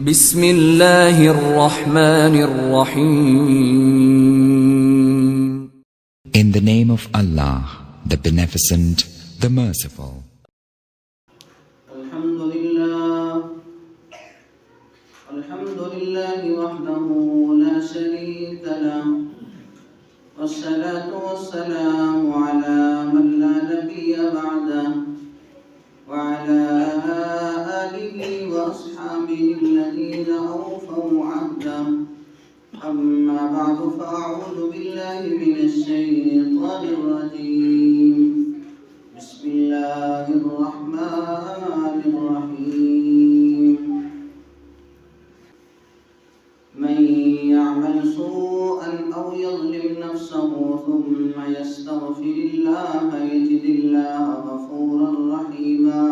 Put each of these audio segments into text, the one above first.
بسم اللہ الرحمن الرحیم. In the name of Allah, the Beneficent, the Merciful. الحمد لله وحده لا شريك له والصلاة والسلام على من لا نبي بعده وعلى آله وأصحابه الذين أوفوا عهده. أما بعد فأعوذ بالله من الشيطان الرجيم. بسم الله الرحمن الرحيم. من يعمل سوءا أو يظلم نفسه ثم يستغفر الله يجد الله غفورا رحيما.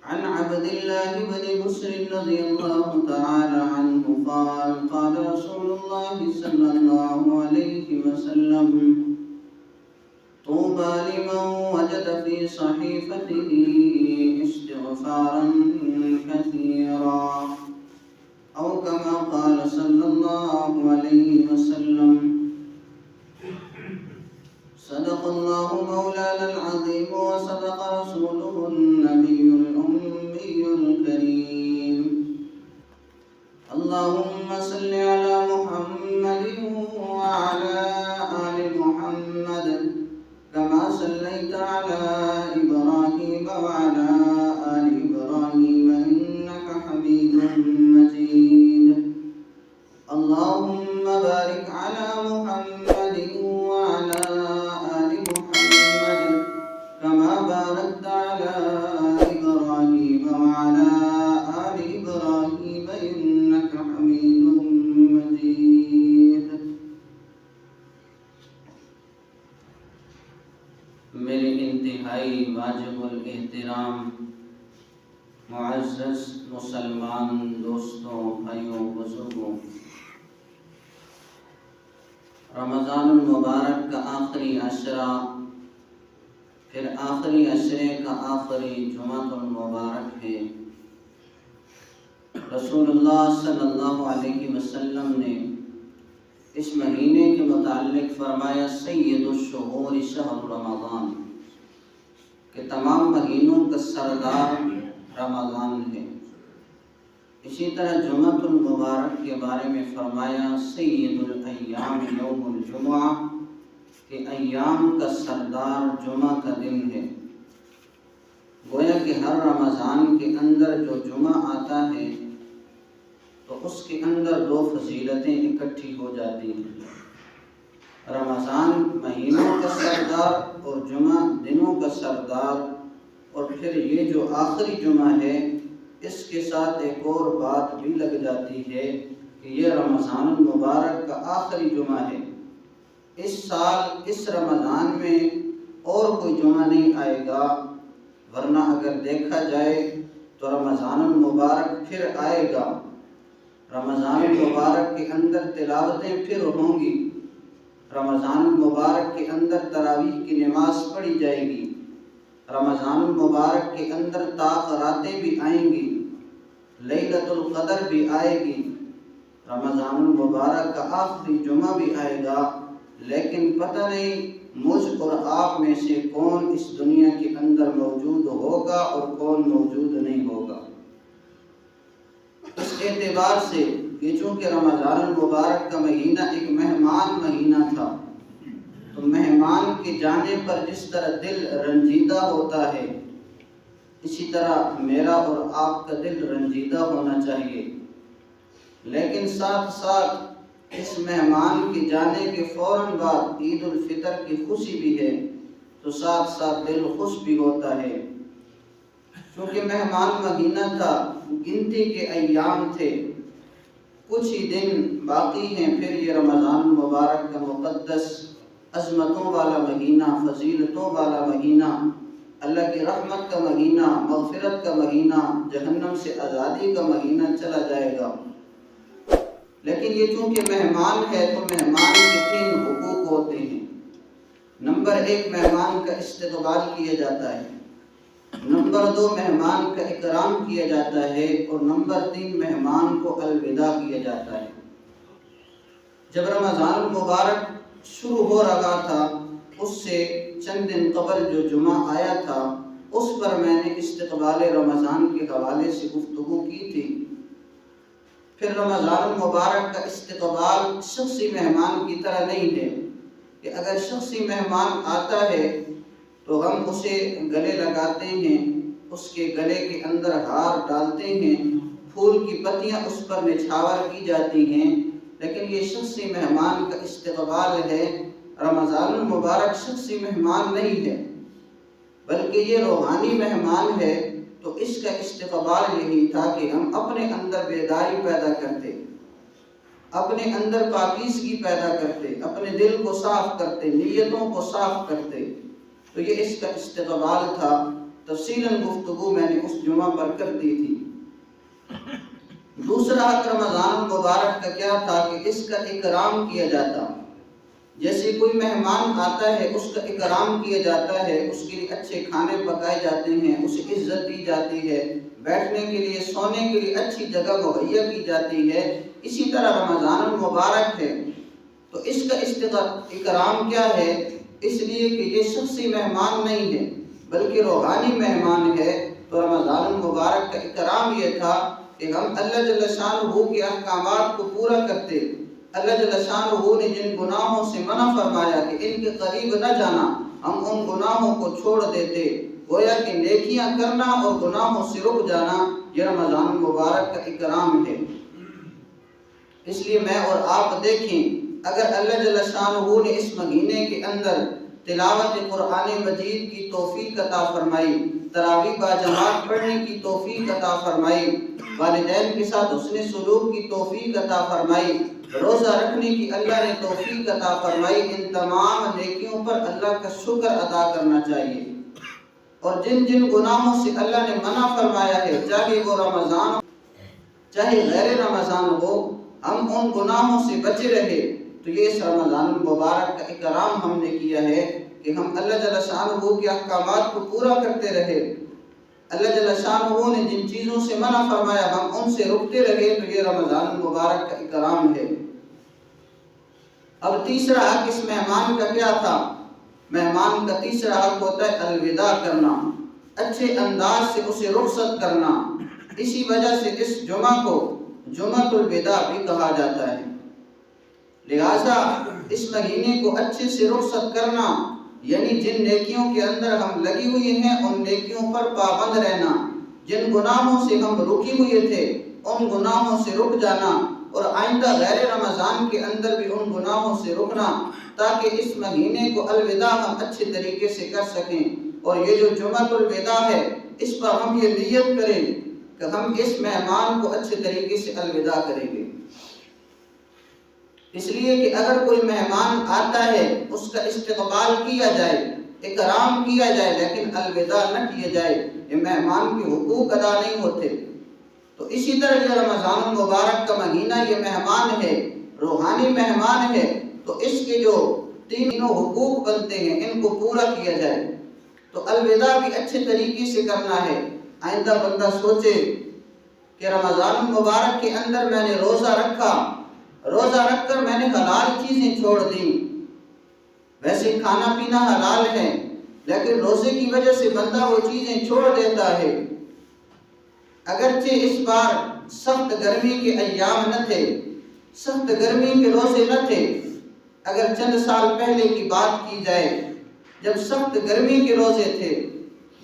عن عبد الله بن بسر رضي الله تعالى عنه قال قال رسول الله صلى الله عليه وسلم طوبى لمن وجد في صحيفته استغفارا كثيرا أو كما قال صلى الله عليه وسلم. صدق الله مولانا العظيم وصدق رسوله النبي الأمي الكريم. اللهم صل على محمد وعلى آل محمد كما صليت على إبراهيم وعلى آل إبراهيم إنك حميد مجيد. اللهم بارك على محمد وعلى آل محمد كما باركت على إبراهيم وعلى آل إبراهيم إنك حميد مجيد. میرے انتہائی واجب الاحترام معزز مسلمان دوستوں، بھائیوں، بزرگوں، رمضان المبارک کا آخری عشرہ، پھر آخری عشرے کا آخری جمعہ المبارک ہے. رسول اللہ صلی اللہ علیہ وسلم نے اس مہینے کے متعلق فرمایا سید الشہور شہر رمضان، کہ تمام مہینوں کا سردار رمضان ہے. اسی طرح جمعۃ المبارک کے بارے میں فرمایا سید الایام یوم الجمعہ، کہ ایام کا سردار جمعہ کا دن ہے. گویا کہ ہر رمضان کے اندر جو جمعہ آتا ہے تو اس کے اندر دو فضیلتیں اکٹھی ہو جاتی ہیں، رمضان مہینوں کا سردار اور جمعہ دنوں کا سردار. اور پھر یہ جو آخری جمعہ ہے اس کے ساتھ ایک اور بات بھی لگ جاتی ہے کہ یہ رمضان المبارک کا آخری جمعہ ہے. اس سال اس رمضان میں اور کوئی جمعہ نہیں آئے گا، ورنہ اگر دیکھا جائے تو رمضان المبارک پھر آئے گا. رمضان المبارک کے اندر تلاوتیں پھر ہوں گی، رمضان المبارک کے اندر تراویح کی نماز پڑھی جائے گی، رمضان المبارک کے اندر راتیں بھی آئیں گی، لیلۃ القدر بھی آئے گی، رمضان المبارک کا آخری جمعہ بھی آئے گا. لیکن پتہ نہیں مجھ اور آپ میں سے کون اس دنیا کے اندر موجود ہوگا اور کون موجود نہیں ہوگا. اس اعتبار سے کہ چونکہ رمضان المبارک کا مہینہ ایک مہمان مہینہ تھا، تو مہمان کے جانے پر جس طرح دل رنجیدہ ہوتا ہے، اسی طرح میرا اور آپ کا دل رنجیدہ ہونا چاہیے. لیکن ساتھ ساتھ اس مہمان کے جانے کے فوراً بعد عید الفطر کی خوشی بھی ہے، تو ساتھ ساتھ دل خوش بھی ہوتا ہے. چونکہ مہمان مہینہ تھا، گنتی کے ایام تھے، کچھ ہی دن باقی ہیں، پھر یہ رمضان المبارک کا مقدس عظمتوں والا مہینہ، فضیلتوں والا مہینہ، اللہ کی رحمت کا مہینہ، مغفرت کا مہینہ، جہنم سے آزادی کا مہینہ چلا جائے گا. لیکن یہ چونکہ مہمان ہے تو مہمان کے 3 حقوق ہوتے ہیں. نمبر 1، مہمان کا استقبال کیا جاتا ہے. نمبر 2 مہمان کا اکرام کیا جاتا ہے، اور نمبر 3 مہمان کو الوداع کیا جاتا ہے۔ جب رمضان المبارک شروع ہو رہا تھا، اس سے چند دن قبل جو جمعہ آیا تھا، اس پر میں نے استقبال رمضان کے حوالے سے گفتگو کی تھی۔ پھر رمضان المبارک کا استقبال شخصی مہمان کی طرح نہیں ہے کہ اگر شخصی مہمان آتا ہے تو ہم اسے گلے لگاتے ہیں، اس کے گلے کے اندر ہار ڈالتے ہیں، پھول کی پتیاں اس پر نچھاور کی جاتی ہیں، لیکن یہ شخصی مہمان کا استقبال ہے۔ رمضان المبارک شخصی مہمان نہیں ہے، بلکہ یہ روحانی مہمان ہے۔ تو اس کا استقبال یہی تھا کہ ہم اپنے اندر بیداری پیدا کرتے، اپنے اندر پاکیزگی پیدا کرتے، اپنے دل کو صاف کرتے، نیتوں کو صاف کرتے۔ تو یہ اس کا استقبال تھا۔ تفصیلاً گفتگو میں نے اس جمعہ پر کر دی تھی۔ دوسرا حق رمضان المبارک کا کیا تھا کہ اس کا اکرام کیا جاتا۔ جیسے کوئی مہمان آتا ہے، اس کا اکرام کیا جاتا ہے، اس کے لیے اچھے کھانے پکائے جاتے ہیں، اسے عزت دی جاتی ہے، بیٹھنے کے لیے سونے کے لیے اچھی جگہ مہیا کی جاتی ہے۔ اسی طرح رمضان المبارک ہے تو اس کا اکرام کیا ہے؟ اس لیے کہ یہ شخصی مہمان نہیں ہے بلکہ روحانی مہمان ہے۔ تو رمضان المبارک کا اکرام یہ تھا کہ ہم اللہ جل شانہ کے احکامات کو پورا کرتے۔ اللہ جل شانہ نے جن گناہوں سے منع فرمایا کہ ان کے قریب نہ جانا، ہم ان گناہوں کو چھوڑ دیتے۔ گویا کہ نیکیاں کرنا اور گناہوں سے رک جانا یہ رمضان المبارک کا اکرام ہے۔ اس لیے میں اور آپ دیکھیں، اگر اللہ جل شانہ نے اس مہینے کے اندر تلاوت قرآن مجید کی توفیق عطا فرمائی، تراویح باجماعت پڑھنے کی توفیق عطا فرمائی، والدین کے ساتھ حسن سلوک کی توفیق عطا فرمائی، روزہ رکھنے کی اللہ نے توفیق عطا فرمائی، ان تمام نیکیوں پر اللہ کا شکر ادا کرنا چاہیے۔ اور جن جن گناہوں سے اللہ نے منع فرمایا ہے، چاہے وہ رمضان ہو چاہے غیر رمضان ہو، ہم ان گناہوں سے بچے رہے۔ تو یہ اس رمضان المبارک کا اکرام ہم نے کیا ہے کہ ہم اللہ جل شانہ کے احکامات کو پورا کرتے رہے۔ اللہ جل شانہ نے جن چیزوں سے منع فرمایا ہم ان سے رکتے رہے، تو یہ رمضان المبارک کا اکرام ہے۔ اب تیسرا حق اس مہمان کا کیا تھا؟ مہمان کا تیسرا حق ہوتا ہے الوداع کرنا، اچھے انداز سے اسے رخصت کرنا۔ اسی وجہ سے اس جمعہ کو جمعۃ الوداع بھی کہا جاتا ہے۔ لہذا اس مہینے کو اچھے سے رخصت کرنا یعنی جن نیکیوں کے اندر ہم لگی ہوئی ہیں ان نیکیوں پر پابند رہنا، جن گناہوں سے ہم رکے ہوئے تھے ان گناہوں سے رک جانا، اور آئندہ غیر رمضان کے اندر بھی ان گناہوں سے رکنا، تاکہ اس مہینے کو الوداع ہم اچھے طریقے سے کر سکیں۔ اور یہ جو جمعۃ الوداع ہے، اس پر ہم یہ نیت کریں کہ ہم اس مہمان کو اچھے طریقے سے الوداع کریں گے۔ اس لیے کہ اگر کوئی مہمان آتا ہے اس کا استقبال کیا جائے، اکرام کیا جائے، لیکن الوداع نہ کیا جائے، یہ مہمان کے حقوق ادا نہیں ہوتے۔ تو اسی طرح یہ رمضان المبارک کا مہینہ یہ مہمان ہے، روحانی مہمان ہے، تو اس کے جو تینوں حقوق بنتے ہیں ان کو پورا کیا جائے۔ تو الوداع بھی اچھے طریقے سے کرنا ہے۔ آئندہ بندہ سوچے کہ رمضان المبارک کے اندر میں نے روزہ رکھا، روزہ رکھ کر میں نے حلال چیزیں چھوڑ دیں۔ ویسے کھانا پینا حلال ہے، لیکن روزے کی وجہ سے بندہ وہ چیزیں چھوڑ دیتا ہے۔ اگرچہ اس بار سخت گرمی کے ایام نہ تھے، سخت گرمی کے روزے نہ تھے، اگر چند سال پہلے کی بات کی جائے جب سخت گرمی کے روزے تھے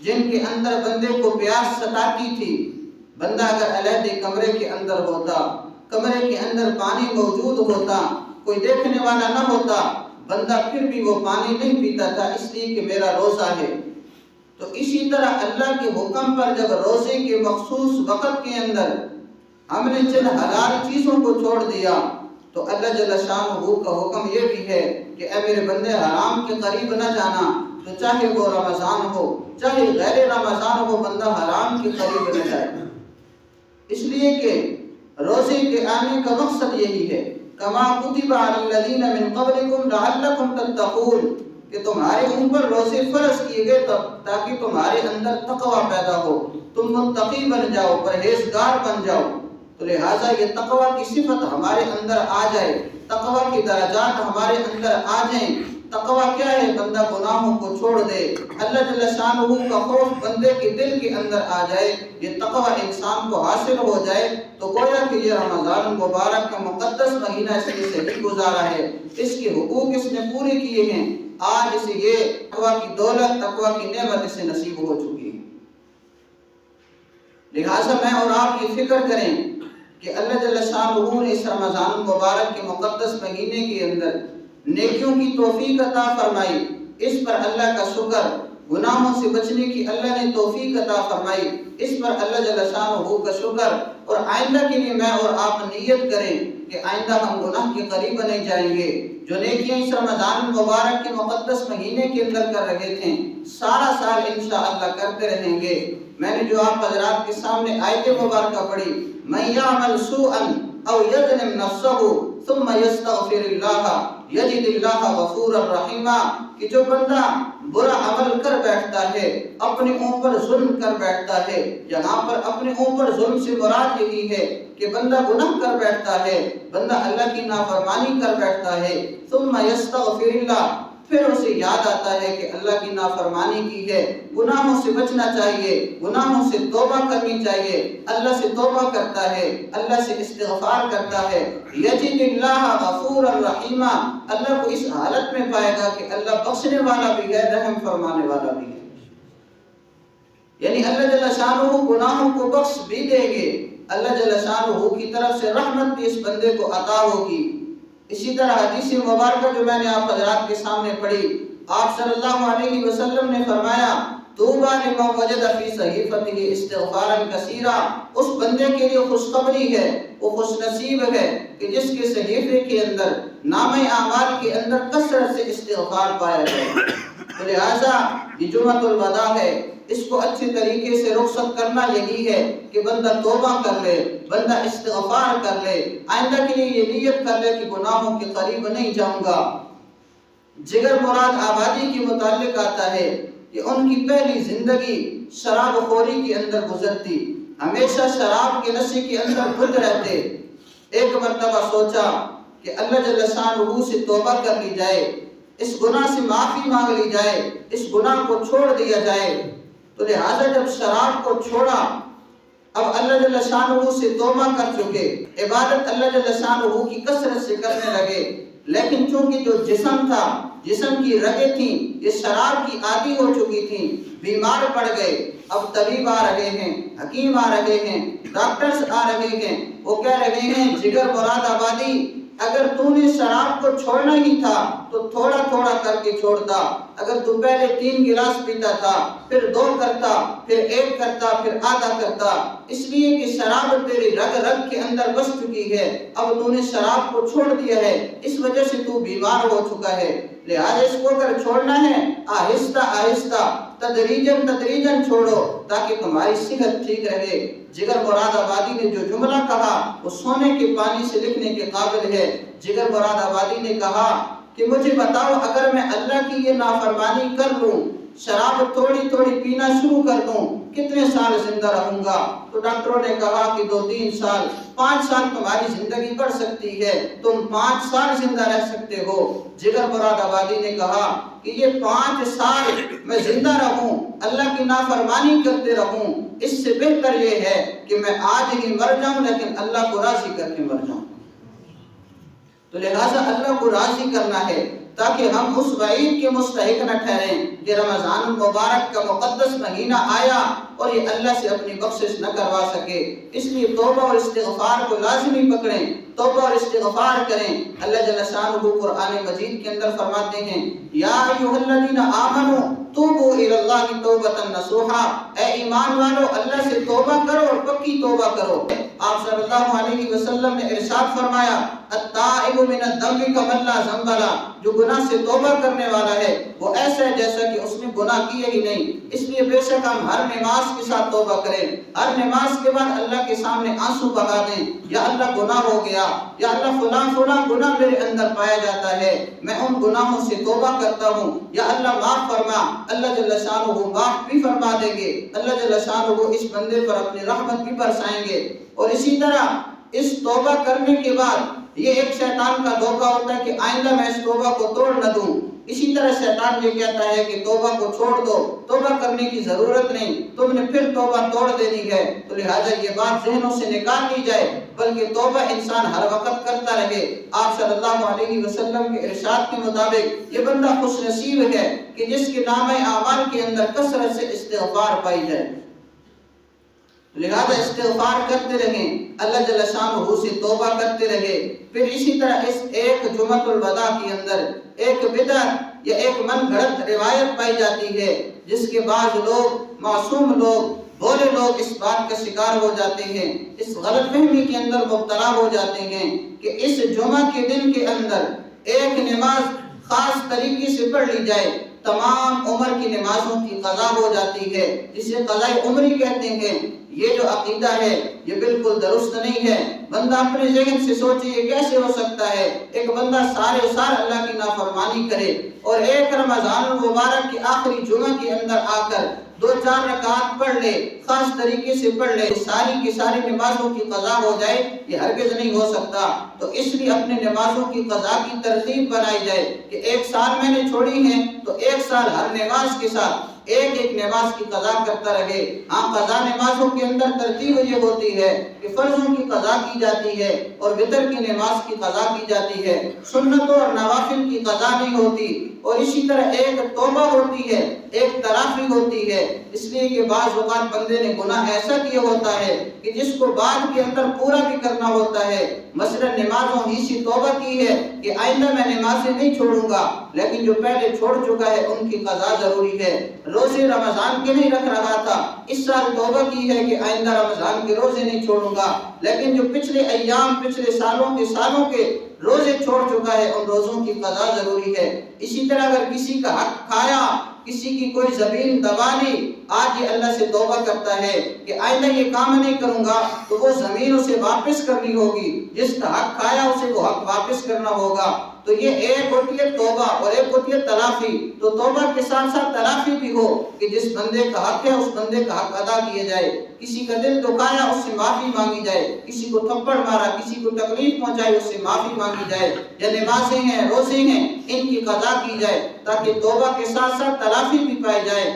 جن کے اندر بندے کو پیاس ستاتی تھی، بندہ اگر علیحدہ کمرے کے اندر ہوتا، کمرے کے اندر پانی موجود ہوتا، کوئی دیکھنے والا نہ ہوتا، بندہ پھر بھی وہ پانی نہیں پیتا تھا، اس لیے کہ میرا روزہ ہے۔ تو اسی طرح اللہ کے حکم پر جب روزے کے مخصوص وقت کے اندر ہم نے چند حلال چیزوں کو چھوڑ دیا، تو اللہ جل شانہ کا حکم یہ بھی ہے کہ اے میرے بندے حرام کے قریب نہ جانا۔ تو چاہے وہ رمضان ہو چاہے غیر رمضان ہو، بندہ حرام کے قریب نہ جائے۔ اس لیے کہ روزے کے آنے کا مقصد یہی ہے، کما کتب علی الذین من قبلکم لعلکم تتقون، کہ تمہارے اوپر روزے فرض کیے گئے تاکہ تمہارے اندر تقوی پیدا ہو، تم متقی بن جاؤ، پرہیزگار بن جاؤ۔ تو لہٰذا یہ تقوی کی صفت ہمارے اندر آ جائے، تقوی کی درجات ہمارے اندر آ جائیں۔ تقوی کیا ہے؟ بندہ گناہوں کو چھوڑ دے، اللہ جل شانہ کا خوف بندے کے دل کے اندر آ جائے، یہ تقوی انسان کو حاصل ہو جائے تو گویا کہ یہ رمضان المبارک کا مقدس مہینہ اس نے صحیح گزارا ہے، اس کے حقوق اس نے پورے کیے ہیں، آج اسے یہ تقوی کی دولت، تقوی کی نعمت اسے نصیب ہو چکی ہے۔ لہٰذا میں اور آپ یہ فکر کریں کہ اللہ جل شانہ نے اس رمضان المبارک کے مقدس مہینے کے اندر نیکیوں کی توفیق عطا فرمائی، اس پر اللہ کا شکر، گناہوں سے بچنے کی اللہ نے توفیق عطا فرمائی، اس پر اللہ جل شانہ کا شکر۔ اور آئندہ کے لیے میں اور آپ نیت کریں کہ آئندہ ہم گناہ کے قریب نہیں جائیں گے، جو نیکیاں اس رمضان المبارک کے مقدس مہینے کے اندر کر رہے تھے سارا سال انشاءاللہ کرتے رہیں گے۔ میں نے جو آپ حضرات کے سامنے آیت مبارکہ پڑھی، من یعمل سوءا او یظلم نفسہ ثم یستغفر اللہ یجد اللہ غفورا رحیما، کہ جو بندہ برا عمل کر بیٹھتا ہے، اپنے اوپر ظلم کر بیٹھتا ہے، یہاں پر اپنے اوپر ظلم سے مراد یہی ہے کہ بندہ گناہ کر بیٹھتا ہے، بندہ اللہ کی نافرمانی کر بیٹھتا ہے، ثم یستغفر اللہ، پھر اسے یاد آتا ہے کہ اللہ کی نافرمانی کی ہے، گناہوں سے بچنا چاہیے، گناہوں سے توبہ کرنی چاہیے، اللہ سے توبہ کرتا ہے، اللہ سے استغفار کرتا ہے، یجد اللہ غفورا رحیما، اللہ کو اس حالت میں پائے گا کہ اللہ بخشنے والا بھی ہے، رحم فرمانے والا بھی ہے۔ یعنی اللہ جل شانہ گناہوں کو بخش بھی دیں گے، اللہ جل شانہ کی طرف سے رحمت بھی اس بندے کو عطا ہوگی۔ اسی طرح حدیث مبارکہ جو میں نے آپ حضرات کے سامنے پڑھی، آپ صلی اللہ علیہ وسلم نے فرمایا طوبیٰ لمن وجد فی صحیفتہ استغفارا کثیرا، اس بندے کے لیے خوشخبری ہے، وہ خوش نصیب ہے کہ جس کے صحیفے کے اندر، نامہ اعمال کے اندر کثرت سے استغفار پایا جائے۔ تو لہٰذا یہ جمعۃ الوداع ہے، اس کو اچھے طریقے سے رخصت کرنا یہی ہے کہ بندہ توبہ کر لے، بندہ استغفار کر لے، آئندہ کے لیے یہ نیت کر لے کہ گناہوں کے قریب نہیں جاؤں گا۔ جگر مراد آبادی کے متعلق آتا ہے کہ ان کی پہلی زندگی شراب خوری کے اندر گزرتی، ہمیشہ شراب کے نشے کے اندر دھت رہتے۔ ایک مرتبہ سوچا کہ اللہ جل شانہ سے توبہ کر لی جائے، اس گناہ سے معافی مانگ لی جائے، اس گناہ کو چھوڑ دیا جائے۔ تو لہٰذا جب شراب کو چھوڑا، اب اللہ جل شانہ سے توبہ کر چکے، عبادت اللہ جل شانہ کی کثرت سے کرنے لگے، لیکن چونکہ جو جسم تھا، جسم کی رگیں تھیں، یہ شراب کی عادی ہو چکی تھیں، بیمار پڑ گئے۔ اب طبیب آ رہے ہیں، حکیم آ رہے ہیں، ڈاکٹرز آ رہے ہیں، وہ کہہ رہے ہیں جگر مراد آبادی، اگر تو نے شراب کو چھوڑنا ہی تھا تو تھوڑا تھوڑا کر کے چھوڑتا، اگر تو پہلے 3 گلاس پیتا تھا، پھر 2 کرتا، پھر 1 کرتا، پھر آدھا کرتا، اس لیے کہ شراب تیری رگ رگ کے اندر بس چکی ہے، اب تو نے شراب کو چھوڑ دیا ہے، اس وجہ سے تو بیمار ہو چکا ہے، لہذا اس کو اگر چھوڑنا ہے آہستہ آہستہ تدریجاً چھوڑو تاکہ تمہاری صحت ٹھیک رہے۔ جگر مراد آبادی نے جو جملہ کہا وہ سونے کے پانی سے لکھنے کے قابل ہے۔ جگر مراد آبادی نے کہا کہ مجھے بتاؤ، اگر میں اللہ کی یہ نافرمانی کر لوں، شراب تھوڑی تھوڑی پینا شروع کر دوں، کتنے سال زندہ رہوں گا؟ تو ڈاکٹروں نے کہا کہ 2-3 سال، 5 سال تمہاری زندگی بڑھ سکتی ہے، تم 5 سال زندہ رہ سکتے ہو۔ جگر مراد آبادی نے کہا کہ یہ 5 سال میں زندہ رہوں، اللہ کی نافرمانی کرتے رہوں، اس سے بہتر یہ ہے کہ میں آج ہی مر جاؤں لیکن اللہ کو راضی کر کے مر جاؤں۔ تو لہٰذا اللہ کو راضی کرنا ہے تاکہ ہم اس وعید کے مستحق نہ ٹھہریں کہ رمضان المبارک کا مقدس مہینہ آیا اور یہ اللہ سے اپنی بخشش نہ کروا سکے۔ اس لیے توبہ اور استغفار کو لازمی پکڑیں، توبہ اور استغفار کریں۔ اللہ جل شانہ قرآن مجید کے اندر فرماتے ہیں یا ایھا الذین آمنوا توبوا الی اللہ توبۃ نصوحا، اے ایمان والو اللہ سے توبہ کرو اور پکی توبہ کرو۔ آپ صلی اللہ علیہ وسلم نے ارشاد فرمایا التائب من الذنب کمن لا ذنب لہ، جو گناہ سے توبہ کرنے والا ہے وہ ایسا ہے جیسا کہ اس نے گناہ کیے ہی نہیں۔ اس لیے بے شک ہم ہر نماز کے ساتھ توبہ کریں، ہر نماز کے بعد اللہ کے سامنے آنسو بہا دیں، یا اللہ گناہ ہو گیا، کیا، یا اللہ فلاں فلاں گناہ میرے اندر پایا جاتا ہے، میں ان گناہوں سے توبہ کرتا ہوں، یا اللہ معاف فرما۔ اللہ جل شانہ معاف بھی فرما دیں گے، اللہ جل شانہ اس بندے پر اپنی رحمت بھی برسائیں گے۔ اور اسی طرح اس توبہ کرنے کے بعد یہ ایک شیطان کا دھوکہ ہوتا ہے کہ آئندہ میں اس توبہ کو توڑ نہ دوں۔ اسی طرح شیطان یہ کہتا ہے کہ توبہ کو چھوڑ دو، توبہ کرنے کی ضرورت نہیں، تم نے پھر توبہ توڑ دینی ہے۔ تو لہٰذا یہ بات ذہنوں سے نکال لی جائے، بلکہ توبہ انسان ہر وقت کرتا رہے۔ آپ صلی اللہ علیہ وسلم کے ارشاد کے مطابق یہ بندہ خوش نصیب ہے کہ جس کے نامہ اعمال کے اندر کثرت سے استغفار پائی جائے۔ لہذا استغفار کرتے رہیں، اللہ جل شانہ سے توبہ کرتے رہے۔ پھر اسی طرح اس ایک جمعۃ الوداع کے اندر ایک بدعت یا ایک من گھڑت روایت پائی جاتی ہے، جس کے بعض لوگ، معصوم لوگ، بھولے لوگ اس بات کا شکار ہو جاتے ہیں، اس غلط فہمی کے اندر مبتلا ہو جاتے ہیں کہ اس جمعہ کے دن کے اندر ایک نماز خاص طریقے سے پڑھ لی جائے، تمام عمر کی نمازوں کی قضا ہو جاتی ہے، جسے قضاء عمری کہتے ہیں۔ یہ جو عقیدہ ہے یہ بالکل درست نہیں ہے۔ بندہ اپنے ذہن سے سوچے یہ کیسے ہو سکتا ہے، ایک بندہ سارے سال اللہ کی نافرمانی کرے اور ایک رمضان المبارک کی آخری جمعہ کے اندر آ کر 2-4 رکعات پڑھ لے، خاص طریقے سے پڑھ لے، ساری کی ساری نمازوں کی قضا ہو جائے، یہ ہرگز نہیں ہو سکتا۔ تو اس لیے اپنے نمازوں کی قضا کی ترتیب بنائی جائے کہ ایک سال میں نے چھوڑی ہیں تو ایک سال ہر نماز کے ساتھ ایک ایک نماز کی قضا کرتا رہے۔ ہاں قضا نمازوں کے اندر ترتیب یہ ہوتی ہے کہ فرضوں کی قضا کی جاتی ہے اور وتر کی نماز کی قضا کی جاتی ہے، سنتوں اور نوافل کی قضا نہیں ہوتی۔ اور اسی طرح ایک توبہ ہوتی ہے، ایک تلافی ہوتی ہے، اس لیے کہ بعض اوقات بندے نے گناہ ایسا کیا ہوتا ہے کہ جس کو بعد کے اندر پورا بھی کرنا ہوتا ہے۔ مثلا نمازوں ہی سی توبہ کی ہے کہ آئندہ میں نمازیں نہیں چھوڑوں گا، لیکن جو پہلے چھوڑ چکا ہے ان کی قضا ضروری ہے۔ روزے رمضان کے نہیں رکھ رہا تھا، اس سال توبہ کی ہے کہ آئندہ رمضان کے روزے نہیں چھوڑوں گا، لیکن جو پچھلے ایام، پچھلے سالوں کے روزے چھوڑ چکا ہے ان روزوں کی قضا ضروری ہے۔ اسی طرح اگر کسی کا حق کھایا، کسی کی کوئی زمین دبا لی، آج یہ اللہ سے توبہ کرتا ہے کہ آئندہ یہ کام نہیں کروں گا، تو وہ زمین اسے واپس کرنی ہوگی، جس کا حق کھایا اسے وہ حق واپس کرنا ہوگا۔ تو یہ ایک ہوتی ہے توبہ اور ایک ہوتی ہے تلافی۔ تو توبہ کے ساتھ ساتھ تلافی بھی ہو کہ جس بندے کا حق ہے اس بندے کا حق ادا کیا جائے، کسی کا دل دکھایا اس سے معافی مانگی جائے، کسی کو تھپڑ مارا، کسی کو تکلیف پہنچائی اس سے معافی مانگی جائے، یا نمازیں ہیں، روزے ہیں، ان کی قضا کی جائے، تاکہ توبہ کے ساتھ ساتھ تلافی بھی پائی جائے۔